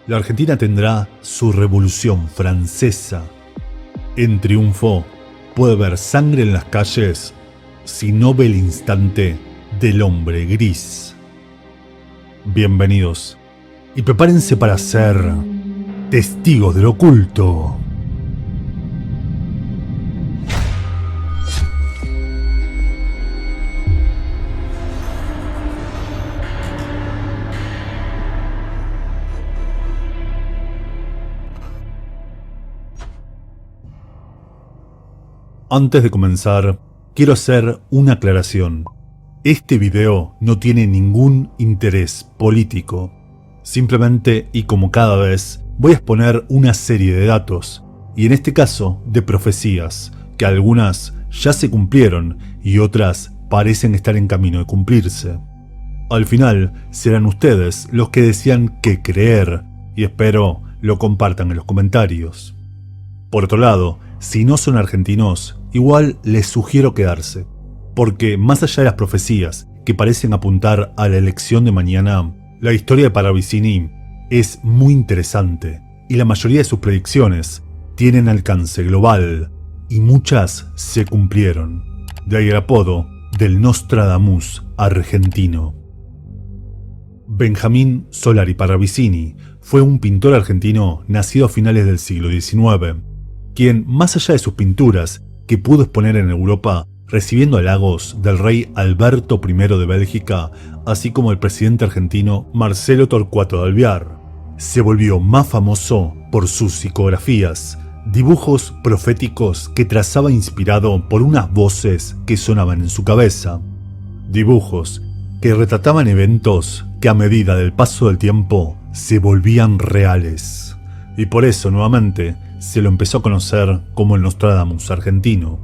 la Argentina tendrá su Revolución Francesa. En triunfo puede haber sangre en las calles si no ve el instante del hombre gris. Bienvenidos y prepárense para ser testigos del oculto. Antes de comenzar, quiero hacer una aclaración. Este video no tiene ningún interés político. Simplemente, y como cada vez, voy a exponer una serie de datos, y en este caso de profecías, que algunas ya se cumplieron y otras parecen estar en camino de cumplirse. Al final, serán ustedes los que decían qué creer, y espero lo compartan en los comentarios. Por otro lado, si no son argentinos, igual les sugiero quedarse, porque más allá de las profecías que parecen apuntar a la elección de mañana, la historia de Parravicini es muy interesante y la mayoría de sus predicciones tienen alcance global y muchas se cumplieron. De ahí el apodo del Nostradamus argentino. Benjamín Solari Parravicini fue un pintor argentino nacido a finales del siglo XIX, quien, más allá de sus pinturas, que pudo exponer en Europa, recibiendo halagos del rey Alberto I de Bélgica, así como del presidente argentino Marcelo Torcuato de Alvear, se volvió más famoso por sus psicografías, dibujos proféticos que trazaba inspirado por unas voces que sonaban en su cabeza. Dibujos que retrataban eventos que a medida del paso del tiempo se volvían reales. Y por eso, nuevamente, se lo empezó a conocer como el Nostradamus argentino.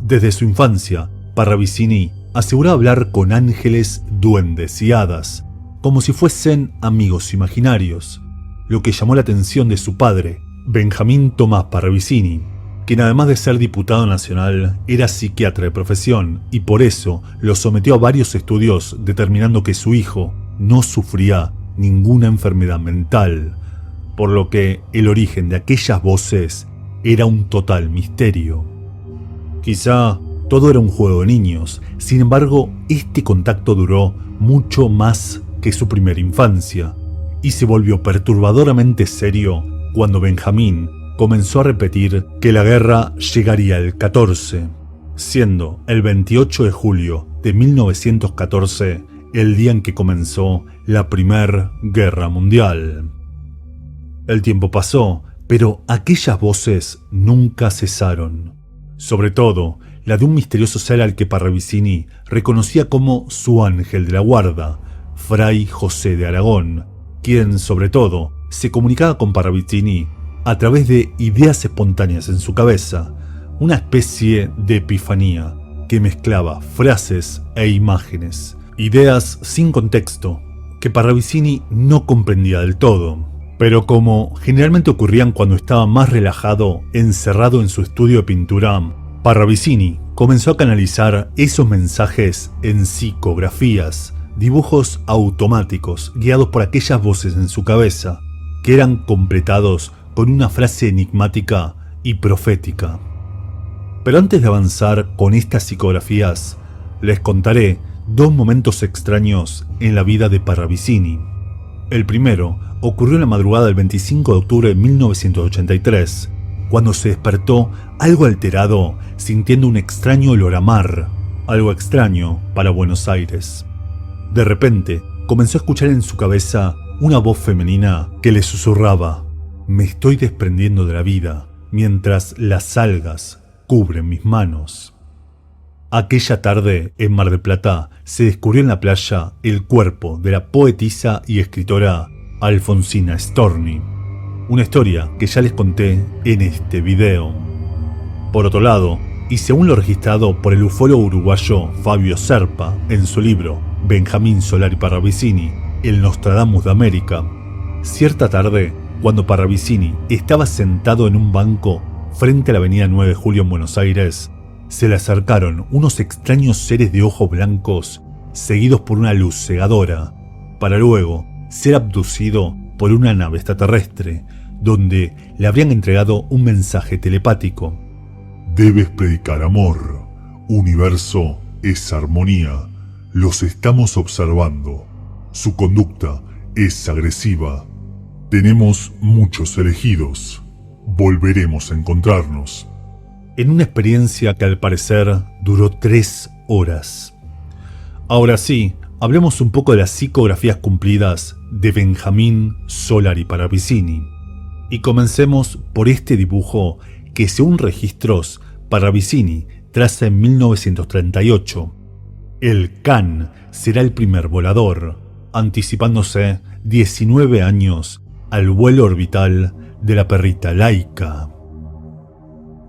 Desde su infancia, Parravicini aseguraba hablar con ángeles, duendes y hadas, como si fuesen amigos imaginarios, lo que llamó la atención de su padre, Benjamín Tomás Parravicini, quien además de ser diputado nacional, era psiquiatra de profesión y por eso lo sometió a varios estudios determinando que su hijo no sufría ninguna enfermedad mental, por lo que el origen de aquellas voces era un total misterio. Quizá todo era un juego de niños, sin embargo, este contacto duró mucho más que su primera infancia, y se volvió perturbadoramente serio cuando Benjamín comenzó a repetir que la guerra llegaría el 14, siendo el 28 de julio de 1914 el día en que comenzó la Primera Guerra Mundial. El tiempo pasó, pero aquellas voces nunca cesaron. Sobre todo, la de un misterioso ser al que Parravicini reconocía como su ángel de la guarda, Fray José de Aragón, quien, sobre todo, se comunicaba con Parravicini a través de ideas espontáneas en su cabeza, una especie de epifanía que mezclaba frases e imágenes, ideas sin contexto, que Parravicini no comprendía del todo. Pero como generalmente ocurrían cuando estaba más relajado, encerrado en su estudio de pintura, Parravicini comenzó a canalizar esos mensajes en psicografías, dibujos automáticos guiados por aquellas voces en su cabeza, que eran completados con una frase enigmática y profética. Pero antes de avanzar con estas psicografías, les contaré dos momentos extraños en la vida de Parravicini. El primero ocurrió en la madrugada del 25 de octubre de 1983, cuando se despertó algo alterado, sintiendo un extraño olor a mar, algo extraño para Buenos Aires. De repente, comenzó a escuchar en su cabeza una voz femenina que le susurraba: «Me estoy desprendiendo de la vida, mientras las algas cubren mis manos». Aquella tarde, en Mar del Plata, se descubrió en la playa el cuerpo de la poetisa y escritora Alfonsina Storni, una historia que ya les conté en este video. Por otro lado, y según lo registrado por el ufólogo uruguayo Fabio Serpa en su libro Benjamín Solari Parravicini, el Nostradamus de América, cierta tarde, cuando Parravicini estaba sentado en un banco frente a la avenida 9 de Julio en Buenos Aires, se le acercaron unos extraños seres de ojos blancos seguidos por una luz cegadora, para luego ser abducido por una nave extraterrestre, donde le habrían entregado un mensaje telepático. Debes predicar amor. Universo es armonía. Los estamos observando. Su conducta es agresiva. Tenemos muchos elegidos. Volveremos a encontrarnos. En una experiencia que al parecer duró 3 horas. Ahora sí, hablemos un poco de las psicografías cumplidas de Benjamin Solari Paravicini. Y comencemos por este dibujo que, según registros, Paravicini traza en 1938. El Khan será el primer volador, anticipándose 19 años al vuelo orbital de la perrita Laika.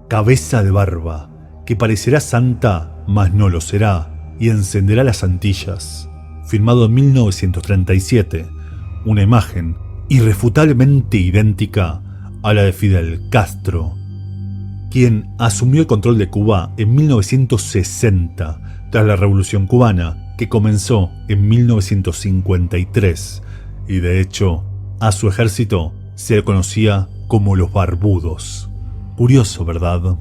Cabeza de barba, que parecerá santa, mas no lo será, y encenderá las Antillas. Firmado en 1937, una imagen irrefutablemente idéntica a la de Fidel Castro, quien asumió el control de Cuba en 1960, tras la Revolución Cubana, que comenzó en 1953, y de hecho, a su ejército se le conocía como los Barbudos. Curioso, ¿verdad?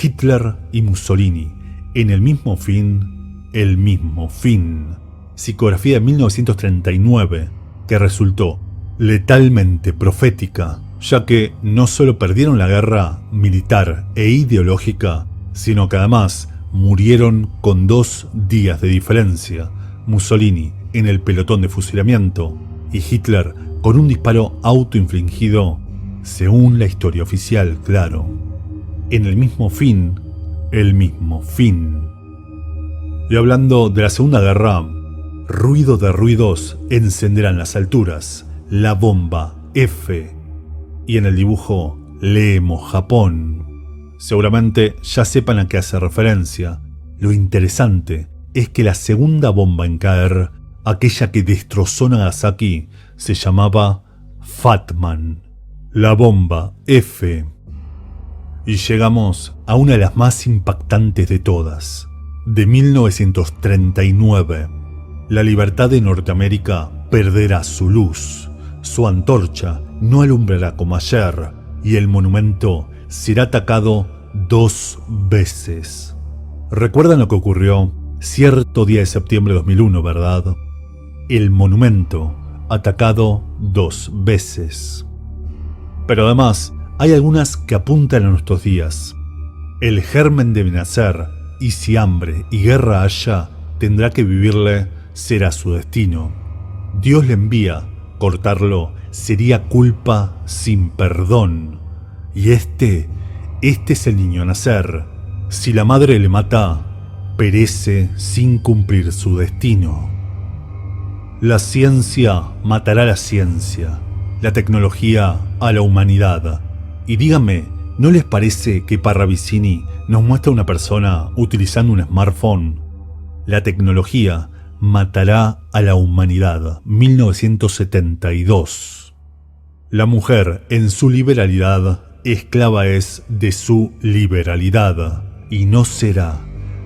Hitler y Mussolini, en el mismo fin, el mismo fin. Psicografía de 1939, que resultó letalmente profética, ya que no solo perdieron la guerra militar e ideológica, sino que además murieron con 2 días de diferencia, Mussolini en el pelotón de fusilamiento y Hitler con un disparo autoinfligido, según la historia oficial, claro. En el mismo fin, el mismo fin. Y hablando de la Segunda Guerra, ruido de ruidos encenderán las alturas, la bomba F. Y en el dibujo leemos Japón. Seguramente ya sepan a qué hace referencia. Lo interesante es que la segunda bomba en caer, aquella que destrozó Nagasaki, se llamaba Fatman, la bomba F. Y llegamos a una de las más impactantes de todas, de 1939. La libertad de Norteamérica perderá su luz, su antorcha no alumbrará como ayer, y el monumento será atacado 2 veces. ¿Recuerdan lo que ocurrió cierto día de septiembre de 2001, verdad? El monumento atacado 2 veces. Pero además, hay algunas que apuntan a nuestros días. El germen debe nacer, y si hambre y guerra haya, tendrá que vivirle, será su destino. Dios le envía, cortarlo sería culpa sin perdón. Y este es el niño a nacer. Si la madre le mata, perece sin cumplir su destino. La ciencia matará a la ciencia, la tecnología a la humanidad. Y díganme, ¿no les parece que Paravicini nos muestra una persona utilizando un smartphone? La tecnología matará a la humanidad. 1972. La mujer, en su liberalidad, esclava es de su liberalidad, y no será.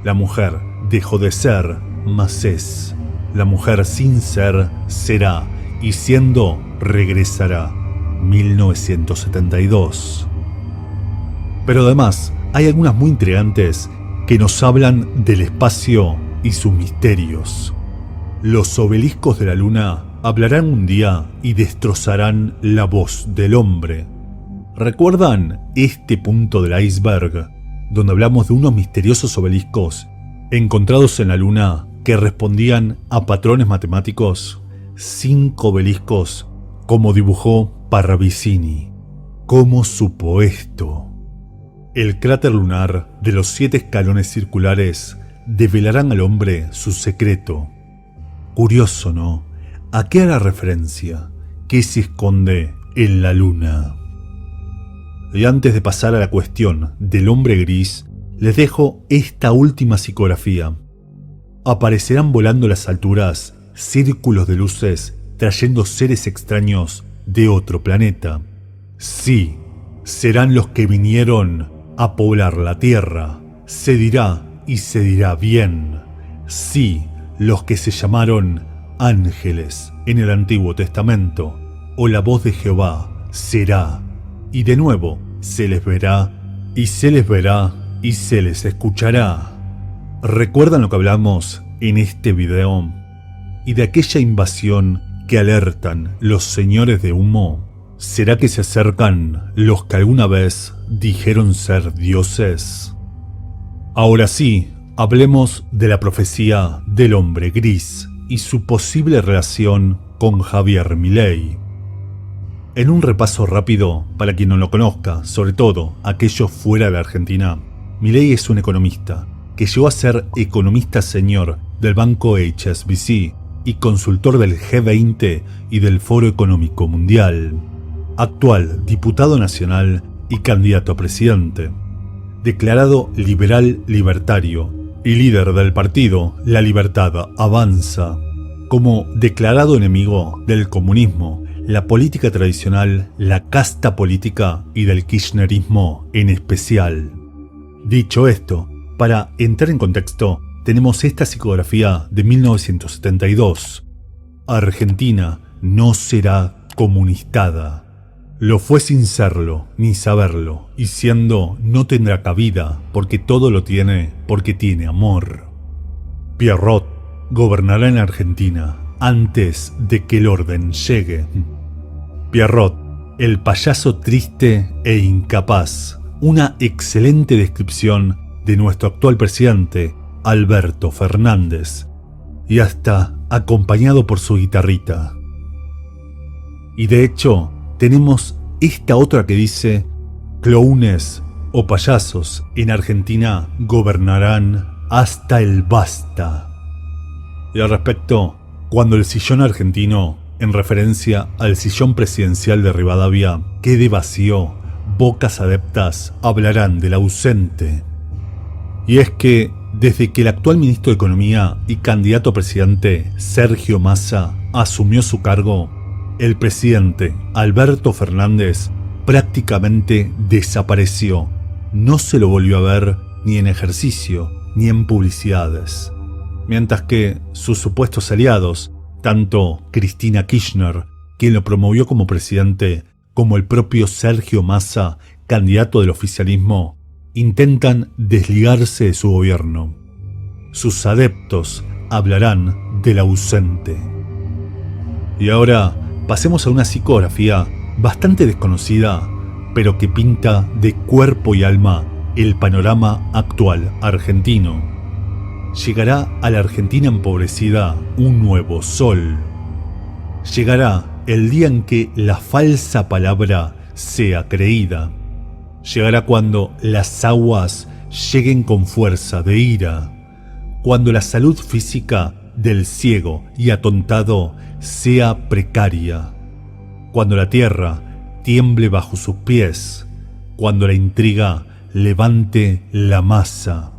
La mujer dejó de ser, mas es. La mujer sin ser, será, y siendo, regresará. 1972. Pero además, hay algunas muy intrigantes que nos hablan del espacio y sus misterios. Los obeliscos de la luna hablarán un día y destrozarán la voz del hombre. ¿Recuerdan este punto del iceberg, donde hablamos de unos misteriosos obeliscos encontrados en la luna que respondían a patrones matemáticos? 5 obeliscos, como dibujó Paravicini. ¿Cómo supo esto? El cráter lunar de los 7 escalones circulares develarán al hombre su secreto. Curioso, ¿no? ¿A qué hará referencia? ¿Qué se esconde en la luna? Y antes de pasar a la cuestión del hombre gris, les dejo esta última psicografía. Aparecerán volando a las alturas círculos de luces trayendo seres extraños de otro planeta. Sí, serán los que vinieron a poblar la Tierra. Se dirá y se dirá bien. Sí, los que se llamaron ángeles en el Antiguo Testamento. o la voz de Jehová será, y de nuevo se les verá, y se les verá, y se les escuchará. ¿Recuerdan lo que hablamos en este video? Y de aquella invasión que alertan los señores de humo. ¿Será que se acercan los que alguna vez dijeron ser dioses? Ahora sí, hablemos de la profecía del hombre gris y su posible relación con Javier Milei. En un repaso rápido, para quien no lo conozca, sobre todo aquellos fuera de la Argentina, Milei es un economista que llegó a ser economista senior del banco HSBC y consultor del G20 y del Foro Económico Mundial. Actual diputado nacional y candidato a presidente. Declarado liberal libertario y líder del partido La Libertad Avanza. Como declarado enemigo del comunismo, la política tradicional, la casta política y del kirchnerismo en especial. Dicho esto, para entrar en contexto, tenemos esta psicografía de 1972. Argentina no será comunistada. Lo fue sin serlo, ni saberlo, y siendo no tendrá cabida, porque todo lo tiene, porque tiene amor. Pierrot gobernará en Argentina antes de que el orden llegue. Pierrot, el payaso triste e incapaz, una excelente descripción de nuestro actual presidente, Alberto Fernández, y hasta acompañado por su guitarrita. Y de hecho, tenemos esta otra que dice: clownes o payasos en Argentina gobernarán hasta el basta. Y al respecto, cuando el sillón argentino, en referencia al sillón presidencial de Rivadavia, quede vacío, bocas adeptas hablarán del ausente. Y es que, desde que el actual ministro de Economía y candidato a presidente, Sergio Massa, asumió su cargo, el presidente Alberto Fernández prácticamente desapareció. No se lo volvió a ver ni en ejercicio ni en publicidades. Mientras que sus supuestos aliados, tanto Cristina Kirchner, quien lo promovió como presidente, como el propio Sergio Massa, candidato del oficialismo, intentan desligarse de su gobierno. Sus adeptos hablarán del ausente. Y ahora pasemos a una psicografía bastante desconocida, pero que pinta de cuerpo y alma el panorama actual argentino. Llegará a la Argentina empobrecida un nuevo sol. Llegará el día en que la falsa palabra sea creída. Llegará cuando las aguas lleguen con fuerza de ira. Cuando la salud física del ciego y atontado sea precaria. Cuando la tierra tiemble bajo sus pies. Cuando la intriga levante la masa.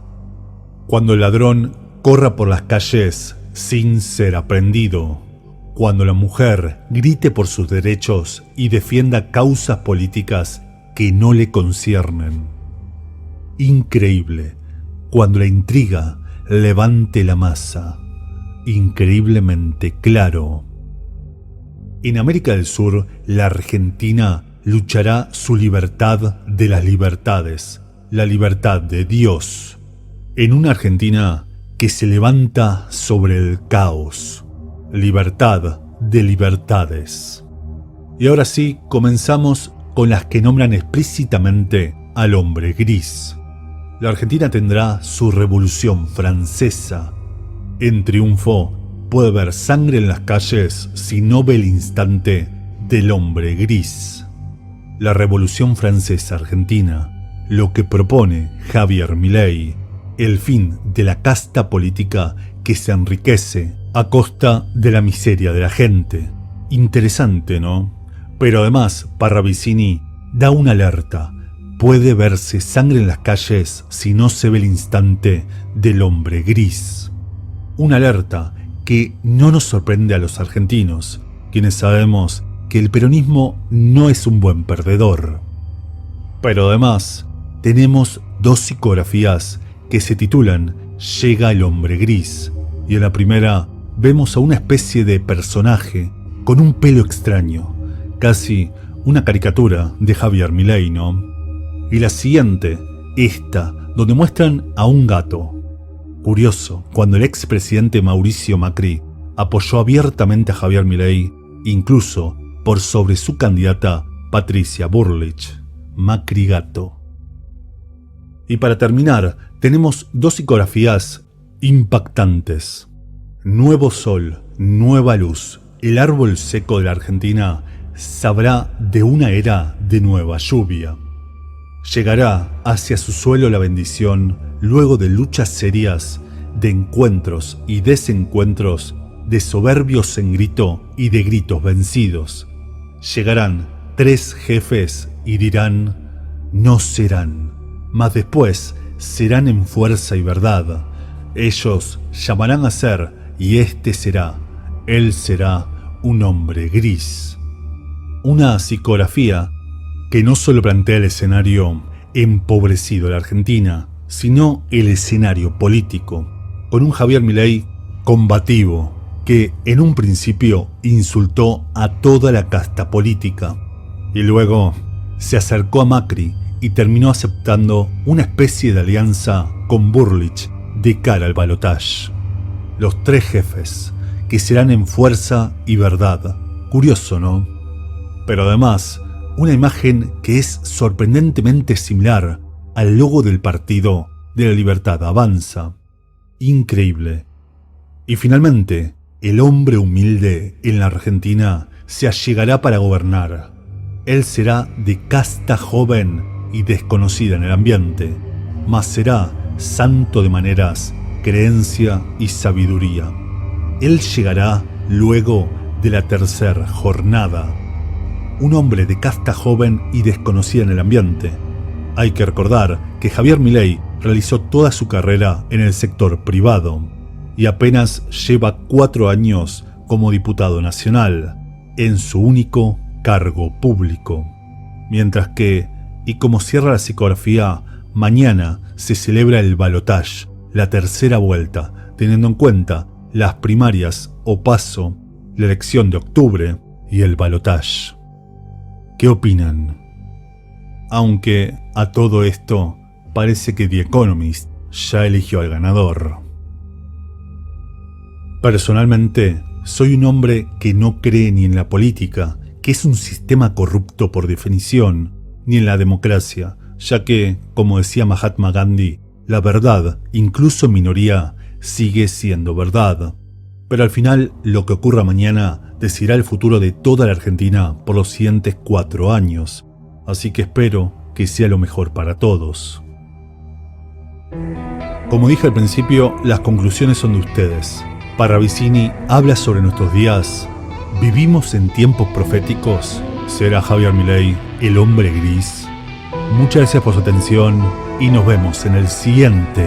Cuando el ladrón corra por las calles sin ser aprendido. Cuando la mujer grite por sus derechos y defienda causas políticas que no le conciernen. Increíble, cuando la intriga levante la masa. Increíblemente claro. En América del Sur, la Argentina luchará su libertad de las libertades, la libertad de Dios, en una Argentina que se levanta sobre el caos. Libertad de libertades. Y ahora sí, comenzamos con las que nombran explícitamente al hombre gris. La Argentina tendrá su Revolución Francesa. En triunfo, puede haber sangre en las calles si no ve el instante del hombre gris. La Revolución Francesa Argentina, lo que propone Javier Milei, el fin de la casta política que se enriquece a costa de la miseria de la gente. Interesante, ¿no? Pero además, Parravicini da una alerta. Puede verse sangre en las calles si no se ve el instante del hombre gris. Una alerta que no nos sorprende a los argentinos, quienes sabemos que el peronismo no es un buen perdedor. Pero además, tenemos dos psicografías que se titulan Llega el hombre gris, y en la primera vemos a una especie de personaje con un pelo extraño, Casi una caricatura de Javier Milei, ¿no? Y la siguiente, esta, donde muestran a un gato. Curioso, cuando el expresidente Mauricio Macri apoyó abiertamente a Javier Milei, incluso por sobre su candidata Patricia Bullrich. Macri gato. Y para terminar, tenemos dos psicografías impactantes. Nuevo sol, nueva luz. El árbol seco de la Argentina sabrá de una era de nueva lluvia. Llegará hacia su suelo la bendición luego de luchas serias, de encuentros y desencuentros, de soberbios en grito y de gritos vencidos. Llegarán 3 jefes y dirán, no serán, mas después serán en fuerza y verdad. Ellos llamarán a ser, y él será un hombre gris. Una psicografía que no solo plantea el escenario empobrecido de la Argentina, sino el escenario político, con un Javier Milei combativo que en un principio insultó a toda la casta política y luego se acercó a Macri y terminó aceptando una especie de alianza con Bullrich de cara al balotaje. Los 3 jefes, que serán en fuerza y verdad. Curioso, ¿no? Pero además, una imagen que es sorprendentemente similar al logo del Partido de la Libertad Avanza. Increíble. Y finalmente, el hombre humilde en la Argentina se allegará para gobernar. Él será de casta joven y desconocida en el ambiente, mas será santo de maneras, creencia y sabiduría. Él llegará luego de la tercera jornada. Un hombre de casta joven y desconocida en el ambiente. Hay que recordar que Javier Milei realizó toda su carrera en el sector privado y apenas lleva 4 años como diputado nacional, en su único cargo público. Mientras que, y como cierra la psicografía, mañana se celebra el balotaje, la tercera vuelta, teniendo en cuenta las primarias o paso, la elección de octubre y el balotaje. ¿Qué opinan? Aunque a todo esto parece que The Economist ya eligió al ganador. Personalmente, soy un hombre que no cree ni en la política, que es un sistema corrupto por definición, ni en la democracia, ya que, como decía Mahatma Gandhi, la verdad, incluso en minoría, sigue siendo verdad. Pero al final, lo que ocurra mañana decidirá el futuro de toda la Argentina por los siguientes 4 años. Así que espero que sea lo mejor para todos. Como dije al principio, las conclusiones son de ustedes. Parravicini habla sobre nuestros días. ¿Vivimos en tiempos proféticos? ¿Será Javier Milei el hombre gris? Muchas gracias por su atención y nos vemos en el siguiente